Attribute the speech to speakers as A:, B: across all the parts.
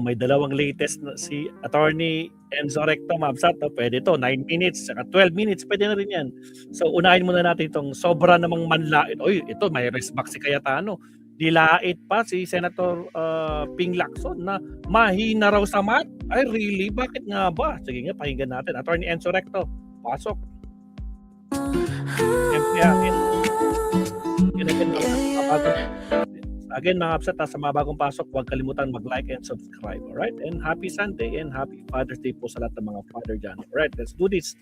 A: may dalawang latest na si Attorney Enzo Recto, Mabsat, pwede to, 9 minutes, saka 12 minutes, pwede na rin yan. So unahin muna natin itong sobra namang manlait. Oy, ito, may resback si Cayetano. Dilait pa si Senator Ping Lacson na mahina raw sa math. Ay, really? Bakit nga ba? Sige nga, pakinggan natin. Attorney Enzo Recto, pasok. Again, mga absat, sa mga bagong pasok, huwag kalimutan mag-like and subscribe. Alright? And happy Sunday and happy Father's Day po sa lahat ng mga father dyan. Alright, let's do this.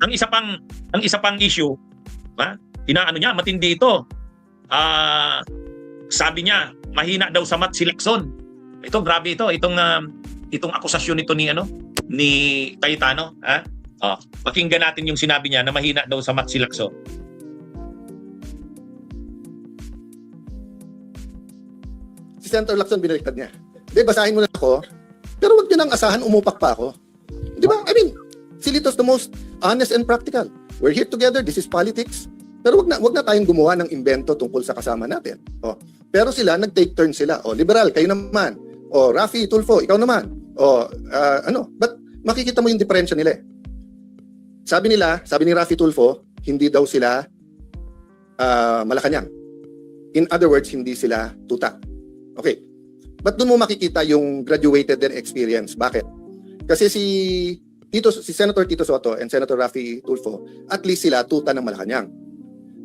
B: Ang isa pang issue, inaano niya, matindi ito. Sabi niya, mahina daw sa math si Lacson. Ito, grabe ito. Itong akusasyon nito ni Cayetano, pakinggan natin yung sinabi niya na mahina daw sa math si Lacson.
C: Si Senator Lacson, binaliktad niya. Basahin mo na ako, pero wag niyo nang asahan, umupak pa ako. Di ba? I mean, si Lito's the most honest and practical. We're here together, this is politics. Pero wag na tayong gumawa ng imbento tungkol sa kasama natin. Pero sila, nag-take turn sila. Liberal, kayo naman. Rafi Tulfo, ikaw naman. But makikita mo yung diferensya nila. Sabi ni Rafi Tulfo, hindi daw sila Malacanang. In other words, hindi sila tuta. Okay. But doon mo makikita yung graduated and experience. Bakit? Kasi si Senator Tito Soto and Senator Rafi Tulfo, at least sila tuta ng Malacanang.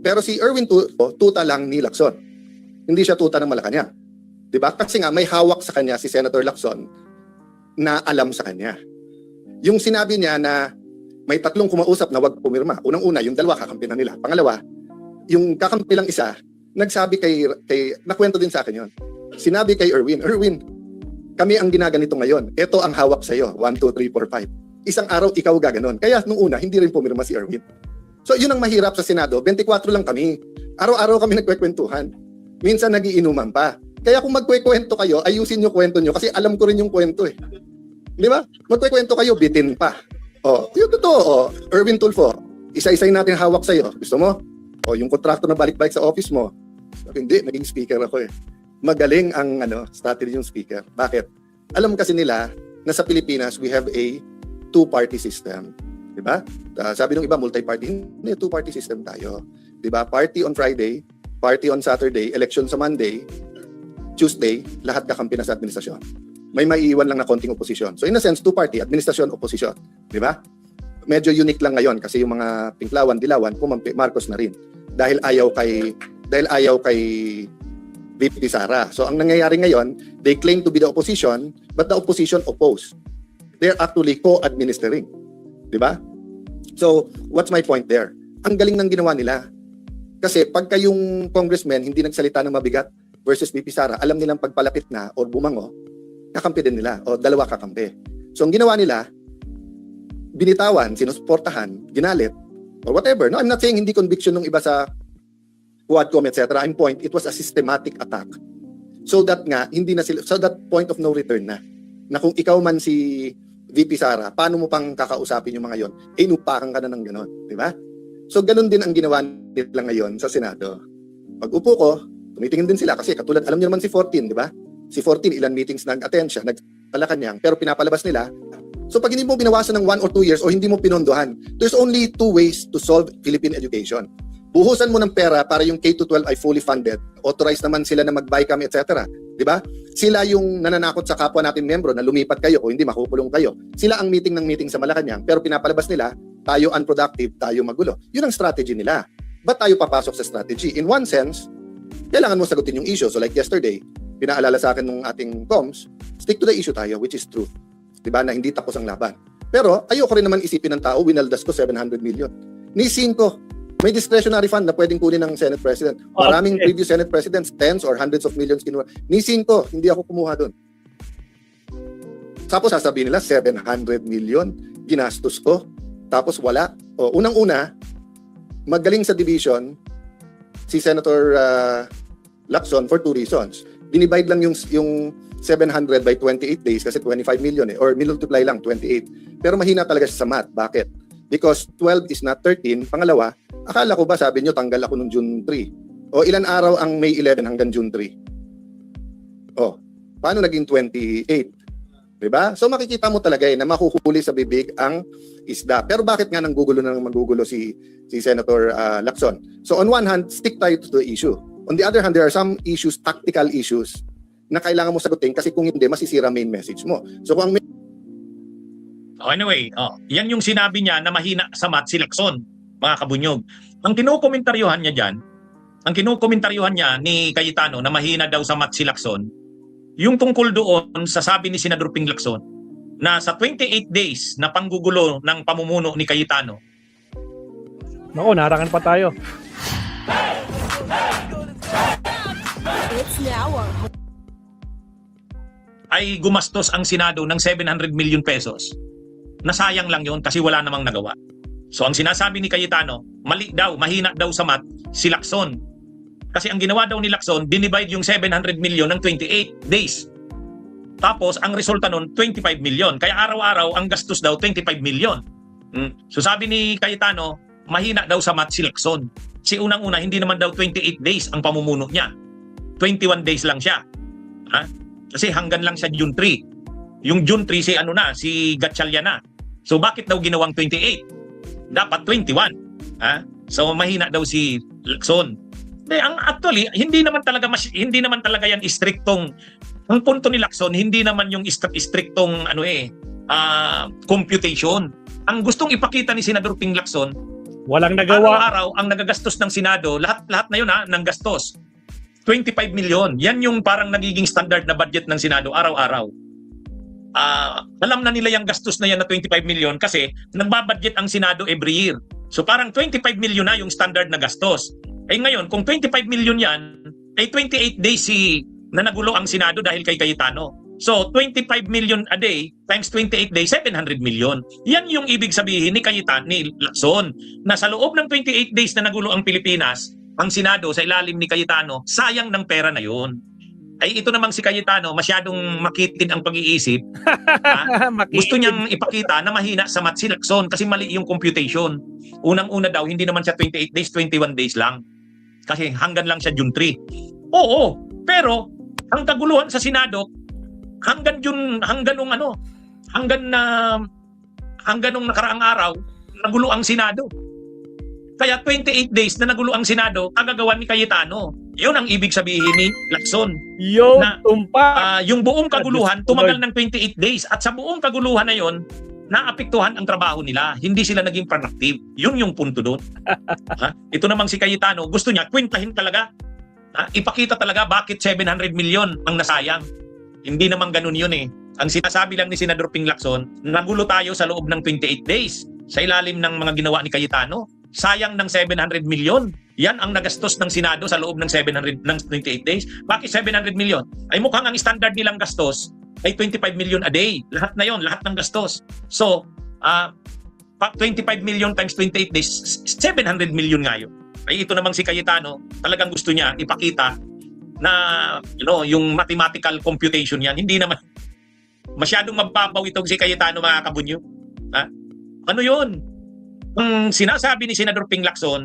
C: Pero si Erwin Tulfo, tuta lang ni Lacson. Hindi siya tuta ng Malacanang. Diba? Kasi nga may hawak sa kanya si Senator Lacson na alam sa kanya. Yung sinabi niya na may tatlong kumausap na wag pumirma. Unang-una, yung dalawa kakampi na nila. Pangalawa, yung kakampi lang isa, nagsabi kay nakwento din sa akin yon. Sinabi kay Erwin, kami ang ginaganito ngayon. Ito ang hawak sa iyo. 1, 2, 3, 4, 5. Isang araw ikaw gaganon. Kaya nung una, hindi rin pumirma si Erwin. So yun ang mahirap sa Senado. 24 lang kami. Araw-araw kami nagkwekwentuhan. Minsan nagiinuman pa. Kaya kung magkwekwento kayo, ayusin yung kwento nyo kasi alam ko rin yung kwento eh. Di ba? Magkwekwento kayo, bitin pa. Yung totoo, Erwin Tulfo, isa-isay natin hawak sa'yo. Gusto mo? Yung kontrakto na balik-balik sa office mo. Hindi, naging speaker ako eh. Magaling ang strategy yung speaker. Bakit? Alam kasi nila na sa Pilipinas, we have a two-party system. Diba? Sabi ng iba, multi-party. Hindi, two-party system tayo. Diba? Party on Friday, party on Saturday, election sa Monday, Tuesday, lahat kakampi na sa administrasyon. May maiiwan lang na konting oposisyon. So in a sense, two-party, administrasyon, oposisyon. Diba? Medyo unique lang ngayon kasi yung mga Pinklawan, Dilawan, pumampi, Marcos na rin. Dahil ayaw kay VP Sara. So ang nangyayari ngayon, they claim to be the opposition, but the opposition oppose. They're actually co-administering. Diba? So, what's my point there? Ang galing ng ginawa nila. Kasi pagka yung congressman hindi nagsalita ng mabigat versus VP Sara, alam nilang pagpalapit na or bumango, kakampi din nila o dalawa kakampi. So, ang ginawa nila, binitawan, sinusuportahan, ginalit, or whatever. No, I'm not saying hindi conviction ng iba sa Quadcom, etc. I'm point, it was a systematic attack. So that nga, hindi na sila, so that point of no return na kung ikaw man si VP Sara, paano mo pang kakausapin yung mga yon? Inupakan ka na ng ganon, di ba? So ganun din ang ginawa nila ngayon sa Senado. Pag upo ko, tumitingin din sila kasi katulad, alam niyo naman si 14, di ba? Si 14, ilan meetings nag-attend siya, nagpalakanyang, pero pinapalabas nila. So pag hindi mo binawasan ng 1 or 2 years o hindi mo pinondohan, there's only 2 ways to solve Philippine education. Buhusan mo ng pera para yung K-12 ay fully funded. Authorized naman sila na mag-BICAM, etc. Diba? Sila yung nananakot sa kapwa natin membro na lumipat kayo o hindi makukulong kayo. Sila ang meeting ng meeting sa Malacanang pero pinapalabas nila, tayo unproductive, tayo magulo. Yun ang strategy nila. Ba't tayo papasok sa strategy? In one sense, kailangan mo sagutin yung issue. So like yesterday, pinaalala sa akin ng ating comms, stick to the issue tayo, which is truth. Diba? Na hindi tapos ang laban. Pero ayoko rin naman isipin ng tao, winaldas ko 700 million. Ni 5, may discretionary fund na pwedeng kunin ng Senate President. Maraming previous Senate Presidents, tens or hundreds of millions kinuha. Ni 5, hindi ako kumuha doon. Tapos sasabihin nila, 700 million, ginastos ko. Tapos wala. Unang-una, magaling sa division, si Senator Lacson for 2 reasons. Dinivide lang yung 700 by 28 days kasi 25 million or multiply lang, 28. Pero mahina talaga siya sa math. Bakit? Because 12 is not 13. Pangalawa, akala ko ba sabi nyo tanggal ako nung June 3. O ilan araw ang May 11 hanggang June 3? O, paano naging 28? Diba? So makikita mo talaga na mahuhuli sa bibig ang isda. Pero bakit nga nanggugulo na magugulo si Senator Lacson? So on one hand, stick tayo to the issue. On the other hand, there are some issues, tactical issues, na kailangan mo sagutin kasi kung hindi, masisira main message mo. So kung ang
B: Anyway, yan yung sinabi niya na mahina sa math si Lacson, mga kabunyog. Ang kinukomentaryuhan niya dyan, ang kinukomentaryuhan niya ni Cayetano na mahina daw sa math si Lacson, yung tungkol doon sa sabi ni Senador Ping Lacson na sa 28 days na panggugulo ng pamumuno ni Cayetano,
A: Nako, narangan pa tayo.
D: It's now or
B: ay gumastos ang Senado ng 700 million pesos. Nasayang lang yon kasi wala namang nagawa. So ang sinasabi ni Cayetano, mali daw, mahina daw sa math si Lacson. Kasi ang ginawa daw ni Lacson, dinivide yung 700 million ng 28 days. Tapos ang resulta nun, 25 million. Kaya araw-araw ang gastos daw 25 million. So sabi ni Cayetano, mahina daw sa math si Lacson. Si unang-una, hindi naman daw 28 days ang pamumuno niya. 21 days lang siya. Ha? Kasi hanggang lang sa June 3. Yung June 3 si Gatchalian na. So bakit daw ginawang 28? Dapat 21. Ha? So mahina daw si Lacson. Actually, hindi naman talaga yan istriktong, ang punto ni Lacson, hindi naman yung istriktong computation. Ang gustong ipakita ni Senador Ping Lacson,
A: Walang nagawa.
B: araw-araw ang nagagastos ng Senado, lahat na yun ng gastos. 25 million. Yan yung parang nagiging standard na budget ng Senado araw-araw. Alam na nila yung gastos na yan na 25 million kasi nagbabudget ang Senado every year. So parang 25 million na yung standard na gastos. Eh ngayon, kung 25 million yan, ay 28 days na nagulo ang Senado dahil kay Cayetano. So 25 million a day times 28 days, 700 million. Yan yung ibig sabihin ni Lacson na sa loob ng 28 days na nagulo ang Pilipinas, ang Senado sa ilalim ni Cayetano, sayang ng pera na yun. Ay ito namang si Cayetano, masyadong makitid ang pag-iisip. Gusto niyang ipakita na mahina sa math si Lacson kasi mali yung computation. Unang-una daw, hindi naman siya 28 days, 21 days lang. Kasi hanggang lang siya June 3. Oo, pero ang kaguluhan sa Senado, hanggang nung nakaraang araw, nagulo ang Senado. Kaya 28 days na nagulo ang Senado, kagagawan ni Cayetano. Yun ang ibig sabihin ni Lacson.
A: Yo,
B: Na,
A: tumpa.
B: Yung buong kaguluhan, tumagal ng 28 days. At sa buong kaguluhan na yon, naapektuhan ang trabaho nila. Hindi sila naging productive. Yun yung punto doon. Ito namang si Cayetano, gusto niya, kwentahin talaga. Ipakita talaga bakit 700 million ang nasayang. Hindi naman ganun yun eh. Ang sinasabi lang ni Senador Ping Lacson, nagulo tayo sa loob ng 28 days sa ilalim ng mga ginawa ni Cayetano. Sayang ng 700 million. Yan ang nagastos ng Senado sa loob ng 28 days. Bakit 700 million? Ay mukhang ang standard nilang gastos ay 25 million a day. Lahat na yon, lahat ng gastos. So, 25 million times 28 days, 700 million nga yun. Ay ito namang si Cayetano, talagang gusto niya ipakita na yung mathematical computation yan, hindi naman masyadong mababaw itong si Cayetano, mga kabunyo. Ano yun? Ang sinasabi ni Senador Ping Lacson,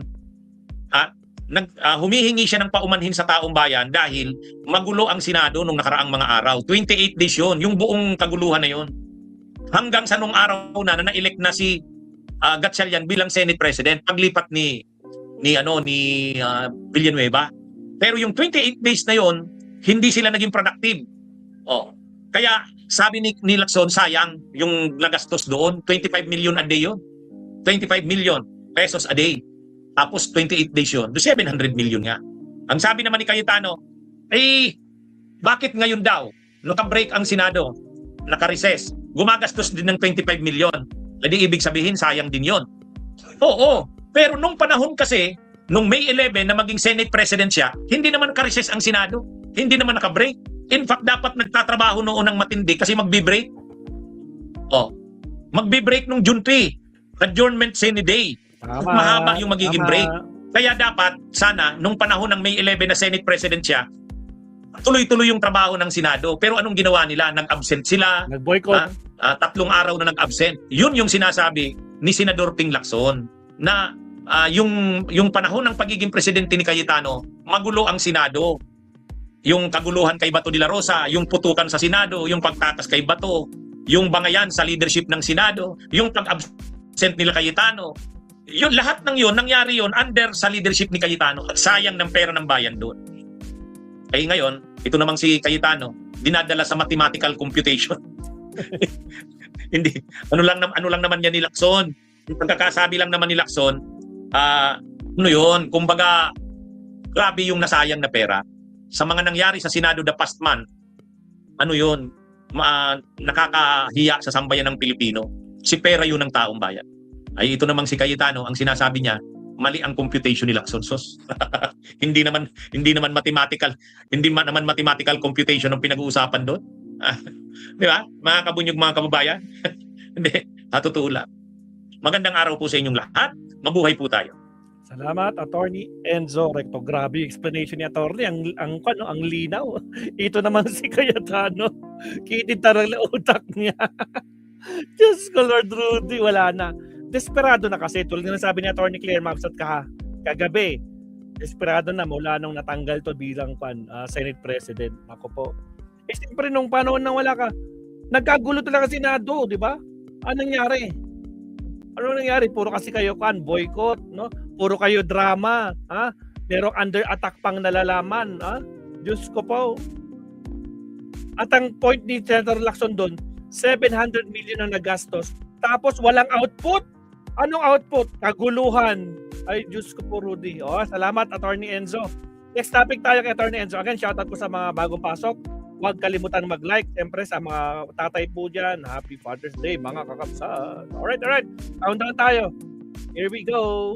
B: humihingi siya ng paumanhin sa taong bayan dahil magulo ang Senado nung nakaraang mga araw. 28 days yun, yung buong kaguluhan na yun. Hanggang sa nung araw na na-elect na si Gatchalian bilang Senate President, paglipat ni Villanueva. Pero yung 28 days na yon, hindi sila naging productive. Kaya sabi ni Lacson, sayang yung nagastos doon. 25 million a day yun. 25 million pesos a day. Tapos 28 days yun. 700 million nga. Ang sabi naman ni Cayetano, bakit ngayon daw? Naka-break ang Senado. Naka-recess. Gumagastos din ng 25 million. Hindi ibig sabihin, sayang din yon. Oo. Pero nung panahon kasi, nung May 11 na maging Senate President siya, hindi naman naka-recess ang Senado. Hindi naman naka-break. In fact, dapat nagtatrabaho noon ng matindi kasi magbi-break. Magbi-break nung June 3. Adjournment Senate Day. Mahaba yung magiging break. Kaya dapat, sana, nung panahon ng May 11 na Senate President siya, tuloy-tuloy yung trabaho ng Senado. Pero anong ginawa nila? Nag-absent sila.
A: Nag-boycott.
B: 3 araw na nag-absent. Yun yung sinasabi ni Senador Ping Lacson na yung panahon ng pagiging presidente ni Cayetano, magulo ang Senado. Yung kaguluhan kay Bato de la Rosa, yung putukan sa Senado, yung pagtakas kay Bato, yung bangayan sa leadership ng Senado, yung pag-absent nila Cayetano. Yun, lahat ng yun, nangyari yun under sa leadership ni Cayetano. At sayang ng pera ng bayan doon. Kaya ngayon, ito namang si Cayetano, dinadala sa mathematical computation. Hindi, ano lang naman yan ni Lacson. Yung pagkakasabi lang naman ni Lacson, ano yun, kumbaga, grabe yung nasayang na pera. Sa mga nangyari sa Senado the past month, ano yun, nakakahiya sa sambayan ng Pilipino. Si pera yun ng taong bayan. Ay ito namang si Cayetano, ang sinasabi niya, mali ang computation ni Lacson. Sos. hindi naman mathematical computation ang pinag-uusapan doon. Di ba? Mga kabunyog, mga kababayan. Hindi, totoo lang. Magandang araw po sa inyong lahat. Mabuhay po tayo.
A: Salamat, Attorney Enzo Recto. Grabe yung explanation ni Attorney. Ang linaw. Ito naman si Cayetano. Kitid tarang utak niya. Diyos ko, Lord Rudy, wala na. Desperado na kasi. Tulad na sabi ni Attorney Claire Mabsat kagabi. Desperado na mula nung natanggal to bilang Senate President. Ako po. Siyempre nung panahon nang wala ka, nagkagulo talaga Senado, di ba? Anong nangyari? Ano nangyari? Puro kasi kayo boycott, no? Puro kayo drama, ha? Merong under attack pang nalalaman, ha? Diyos ko po. At ang point ni Senator Lacson doon, 700 million ang nagastos, tapos walang output. Anong output? Kaguluhan. Ay, Diyos ko po, Rudy. Salamat, Attorney Enzo. Next topic tayo kay Attorney Enzo. Again, shoutout po sa mga bagong pasok. Huwag kalimutan mag-like. Siyempre sa mga tatay po dyan, Happy Father's Day, mga kakapsat. Alright. Countdown tayo. Here we go.